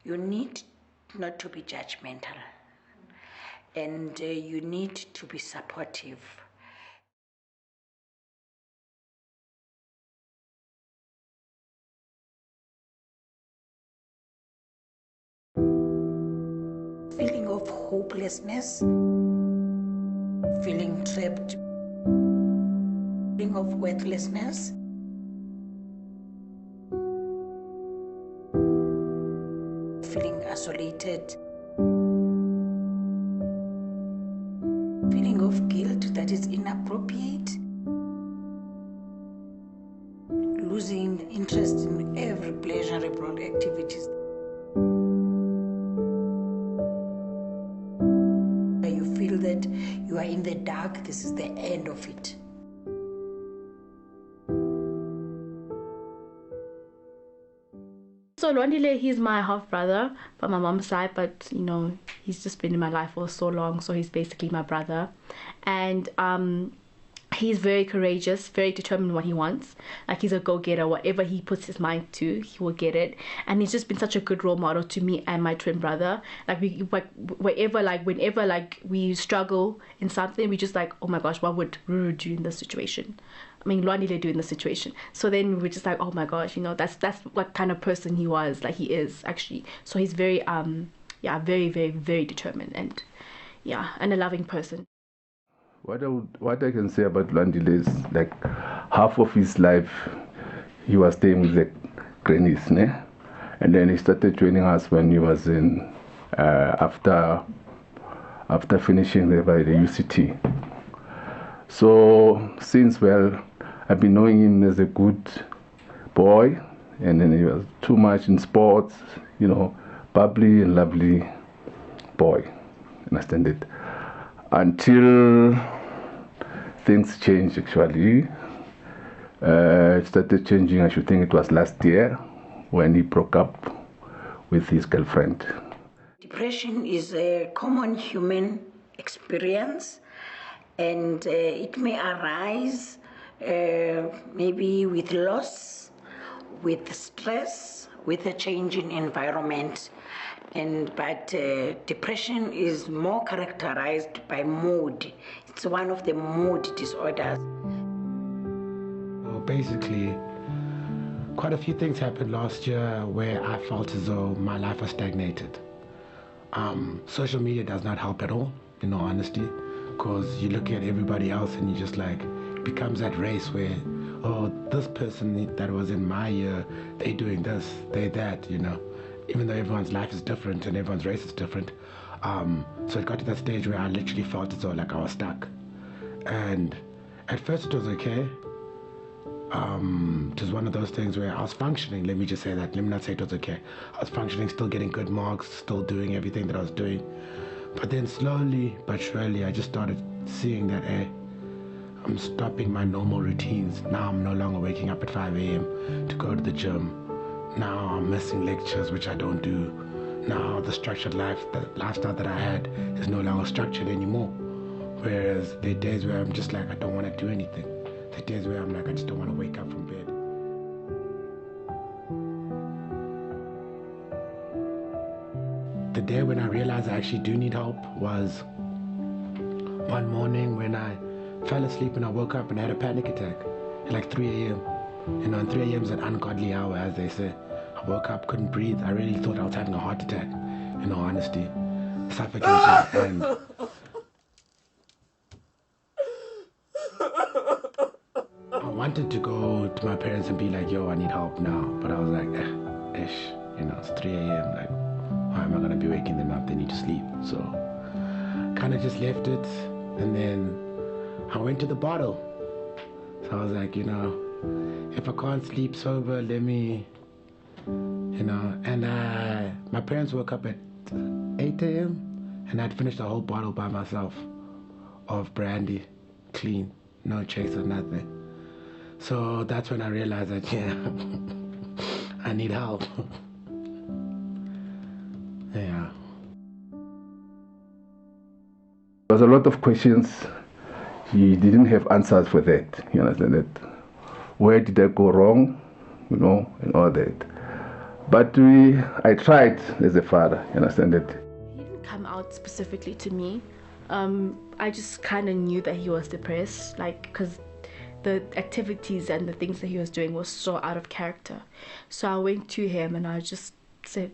You need not to be judgmental, and you need to be supportive. Feeling of hopelessness, feeling trapped, feeling of worthlessness, feeling isolated, feeling of guilt that is inappropriate, losing interest in every pleasurable activities. You feel that you are in the dark, this is the end of it. So Lwandile, he's my half brother from my mom's side, but you know, he's just been in my life for so long, so he's basically my brother. And he's very courageous, very determined what he wants. Like, he's a go-getter. Whatever he puts his mind to, he will get it. And he's just been such a good role model to me and my twin brother. Like, whenever we struggle in something, we just like, oh my gosh, what would Ruru do in this situation? I mean, Lwandile do in this situation. So then we're just like, oh my gosh, you know, that's what kind of person he was. Like, he is actually. So he's very very, very, very determined, and and a loving person. What I can say about Lwandile is, like, half of his life he was staying with the grannies, ne? And then he started joining us when he was in after finishing the UCT. So since, well, I've been knowing him as a good boy, and then he was too much in sports, you know, bubbly and lovely boy, understand it, until things changed. Actually, it started changing. I should think it was last year when he broke up with his girlfriend. Depression is a common human experience, and it may arise maybe with loss, with stress, with a change in environment. But depression is more characterized by mood. It's one of the mood disorders. Well, basically, quite a few things happened last year where I felt as though my life was stagnated. Social media does not help at all, in all honesty, because you look at everybody else and you just like, it becomes that race where, oh, this person that was in my year, they doing this, they that, you know. Even though everyone's life is different and everyone's race is different. So it got to that stage where I literally felt as though like I was stuck. And at first it was okay. It was one of those things where I was functioning, let me just say that, let me not say it was okay. I was functioning, still getting good marks, still doing everything that I was doing. But then slowly but surely I just started seeing that, hey, I'm stopping my normal routines. Now I'm no longer waking up at 5 a.m. to go to the gym. Now I'm missing lectures, which I don't do. Now the structured lifestyle that I had is no longer structured anymore. Whereas there are days where I'm just like, I don't want to do anything. There are days where I'm like, I just don't want to wake up from bed. The day when I realized I actually do need help was one morning when I fell asleep and I woke up and I had a panic attack at like 3 a.m. You know, and 3 a.m. is an ungodly hour, as they say. I woke up, couldn't breathe. I really thought I was having a heart attack, in all honesty. Suffocating. And I wanted to go to my parents and be like, yo, I need help now. But I was like, ish, you know, it's 3 a.m. Like, why am I going to be waking them up? They need to sleep. So kind of just left it. And then I went to the bottle. So I was like, you know, if I can't sleep sober, let me, you know. And my parents woke up at 8 a.m. and I'd finished a whole bottle by myself of brandy, clean, no chaser, nothing. So that's when I realized that, yeah, I need help. Yeah. There was a lot of questions. He didn't have answers for that. You understand that? Where did I go wrong? You know, and all that. But I tried as a father, you understand that? He didn't come out specifically to me. I just kind of knew that he was depressed, like, because the activities and the things that he was doing was so out of character. So I went to him and I just said,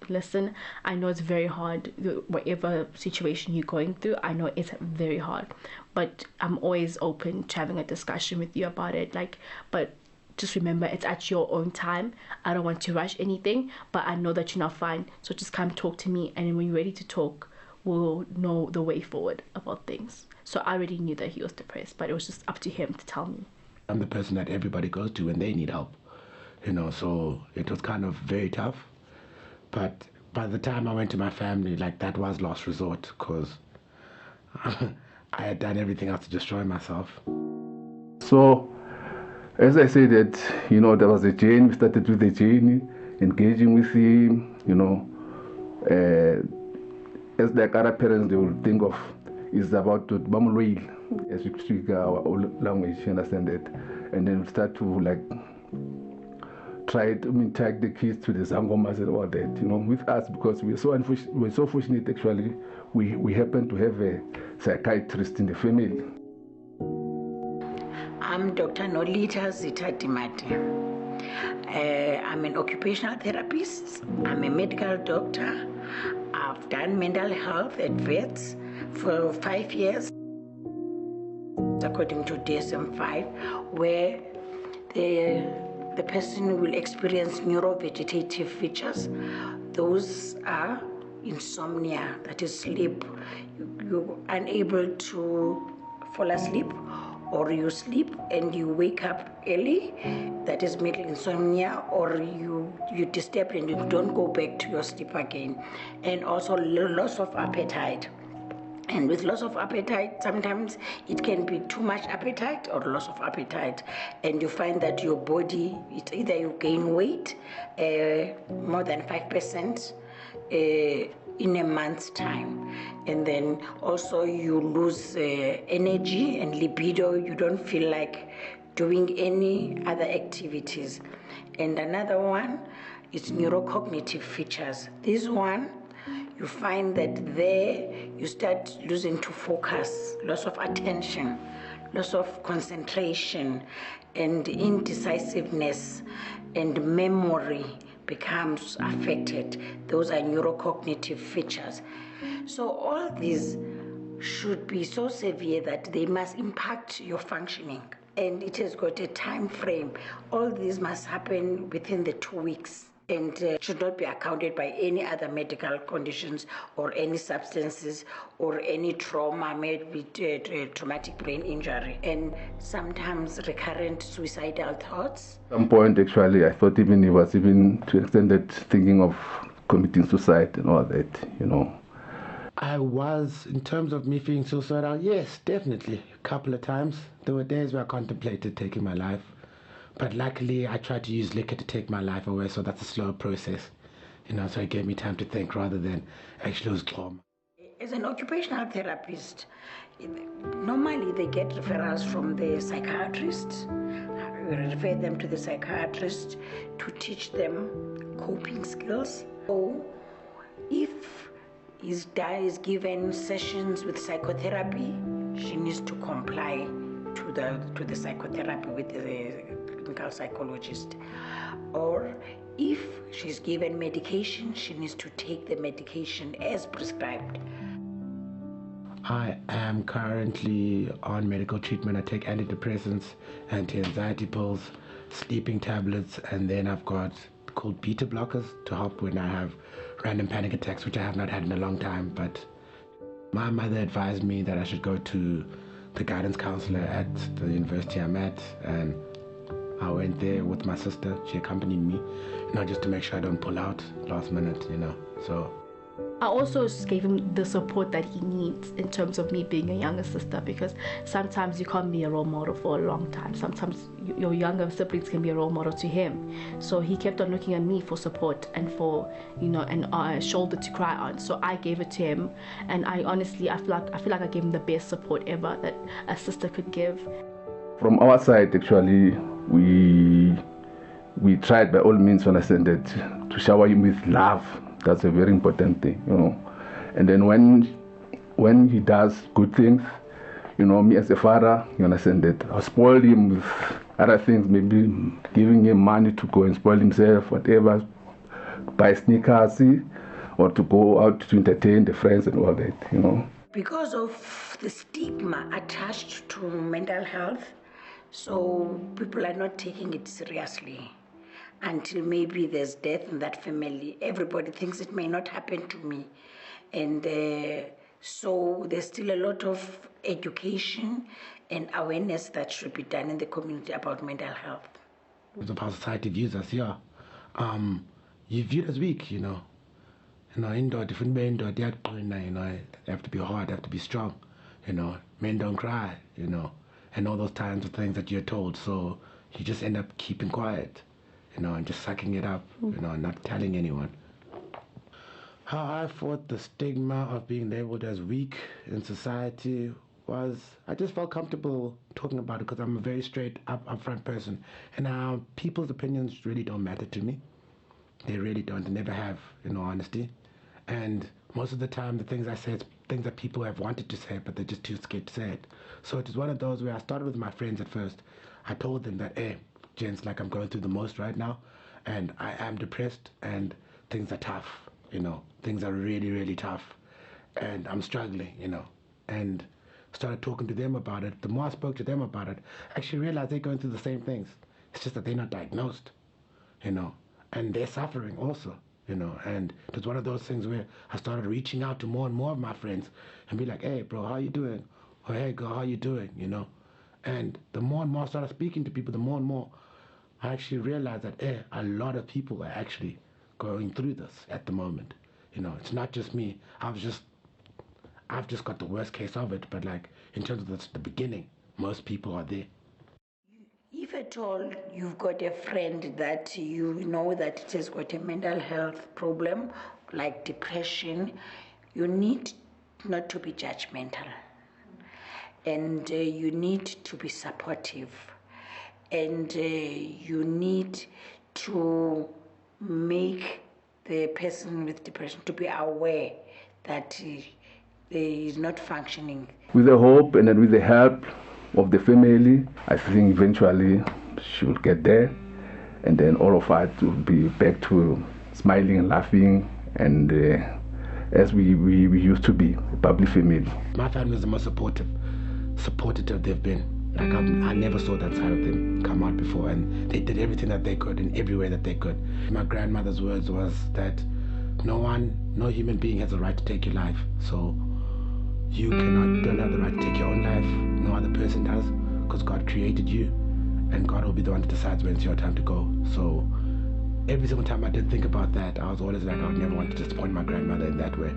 listen, I know it's very hard, whatever situation you're going through, I know it's very hard, but I'm always open to having a discussion with you about it, like, but just remember, it's at your own time. I don't want to rush anything, but I know that you're not fine, so just come talk to me, and when you're ready to talk, we'll know the way forward about things. So I already knew that he was depressed, but it was just up to him to tell me. I'm the person that everybody goes to when they need help, so it was kind of very tough. But by the time I went to my family, like, that was last resort, because I had done everything else to destroy myself. So, as I said that, there was a journey. We started with the journey, engaging with him, as like other parents, they will think of, is about to bamulwil, as we speak our own language, you understand that? And then we start to try to take the kids to the Zangomas and all that, with us, because we're so fortunate actually. We happen to have a psychiatrist in the family. I'm Dr. Nolita Zita Dimati. I'm an occupational therapist. I'm a medical doctor. I've done mental health at VETS for 5 years, according to DSM-5, where the person will experience neurovegetative features. Those are insomnia, that is sleep. You're unable to fall asleep, or you sleep and you wake up early, that is middle insomnia, or you disturb and you don't go back to your sleep again. And also loss of appetite. And with loss of appetite, sometimes it can be too much appetite or loss of appetite. And you find that your body, it's either you gain weight, more than 5%, in a month's time. And then also you lose energy and libido. You don't feel like doing any other activities. And another one is neurocognitive features. This one, you find that there you start losing to focus, loss of attention, loss of concentration, and indecisiveness, and memory becomes affected. Those are neurocognitive features. So all these should be so severe that they must impact your functioning. And it has got a time frame. All these must happen within the 2 weeks, and should not be accounted by any other medical conditions or any substances or any trauma, maybe traumatic brain injury, and sometimes recurrent suicidal thoughts. At some point, actually, I thought even he was even to extended thinking of committing suicide and all that, I was, in terms of me feeling suicidal, yes, definitely. A couple of times. There were days where I contemplated taking my life. But luckily, I tried to use liquor to take my life away, so that's a slow process. So it gave me time to think rather than actually lose trauma. As an occupational therapist, normally they get referrals from the psychiatrist. We refer them to the psychiatrist to teach them coping skills. So if is given sessions with psychotherapy, she needs to comply to the psychotherapy with the clinical psychologist. Or if she's given medication, she needs to take the medication as prescribed. I am currently on medical treatment. I take antidepressants, anti-anxiety pills, sleeping tablets, and then I've got called beta blockers to help when I have random panic attacks, which I have not had in a long time. But my mother advised me that I should go to the guidance counselor at the university I'm at, and I went there with my sister. She accompanied me, just to make sure I don't pull out last minute, so. I also just gave him the support that he needs in terms of me being a younger sister, because sometimes you can't be a role model for a long time. Sometimes your younger siblings can be a role model to him. So he kept on looking at me for support and for, a shoulder to cry on. So I gave it to him, and I honestly, I feel like I gave him the best support ever that a sister could give. From our side, actually, we we tried by all means, understand that, to shower him with love. That's a very important thing, you know. And then when he does good things, you know, me as a father, you understand that I spoil him with other things, maybe giving him money to go and spoil himself, whatever, buy sneakers, or to go out to entertain the friends and all that, you know. Because of the stigma attached to mental health, so people are not taking it seriously until maybe there's death in that family. Everybody thinks it may not happen to me. And so there's still a lot of education and awareness that should be done in the community about mental health. It's how society views us, yeah. You viewed as weak, you know. You know, indoor, different men, indoor, they have to be hard, they have to be strong, you know. Men don't cry, you know, and all those kinds of things that you're told. So you just end up keeping quiet, you know, and just sucking it up, you know, and not telling anyone. How I fought the stigma of being labeled as weak in society was I just felt comfortable talking about it because I'm a very straight upfront person, and people's opinions really don't matter to me. They really don't. They never have, in all honesty. And most of the time, the things I say is things that people have wanted to say, but they're just too scared to say it. So it was one of those where I started with my friends at first. I told them that, hey, gents, like I'm going through the most right now, and I am depressed, and things are tough, you know. Things are really, really tough, and I'm struggling, you know. And started talking to them about it. The more I spoke to them about it, I actually realized they're going through the same things. It's just that they're not diagnosed, you know. And they're suffering also, you know. And it was one of those things where I started reaching out to more and more of my friends and be like, hey, bro, how you doing? Or hey, girl, how you doing? You know. And the more and more I started speaking to people, the more and more I actually realized that, hey, a lot of people are actually going through this at the moment. You know, it's not just me. I've just got the worst case of it. But like in terms of the beginning, most people are there. If at all you've got a friend that you know that it has got a mental health problem, like depression, you need not to be judgmental. And you need to be supportive. And you need to make the person with depression to be aware that he is not functioning. With the hope and then with the help of the family, I think eventually she will get there, and then all of us will be back to smiling and laughing, and as we used to be, a public family. My family is the most supportive they've been. Like I never saw that side of them come out before, and they did everything that they could in every way that they could. My grandmother's words was that no human being has the right to take your life. So you don't have the right to take your own life. No other person does, because God created you, and God will be the one that decides when it's your time to go. So every single time I did think about that, I was always like, I would never want to disappoint my grandmother in that way.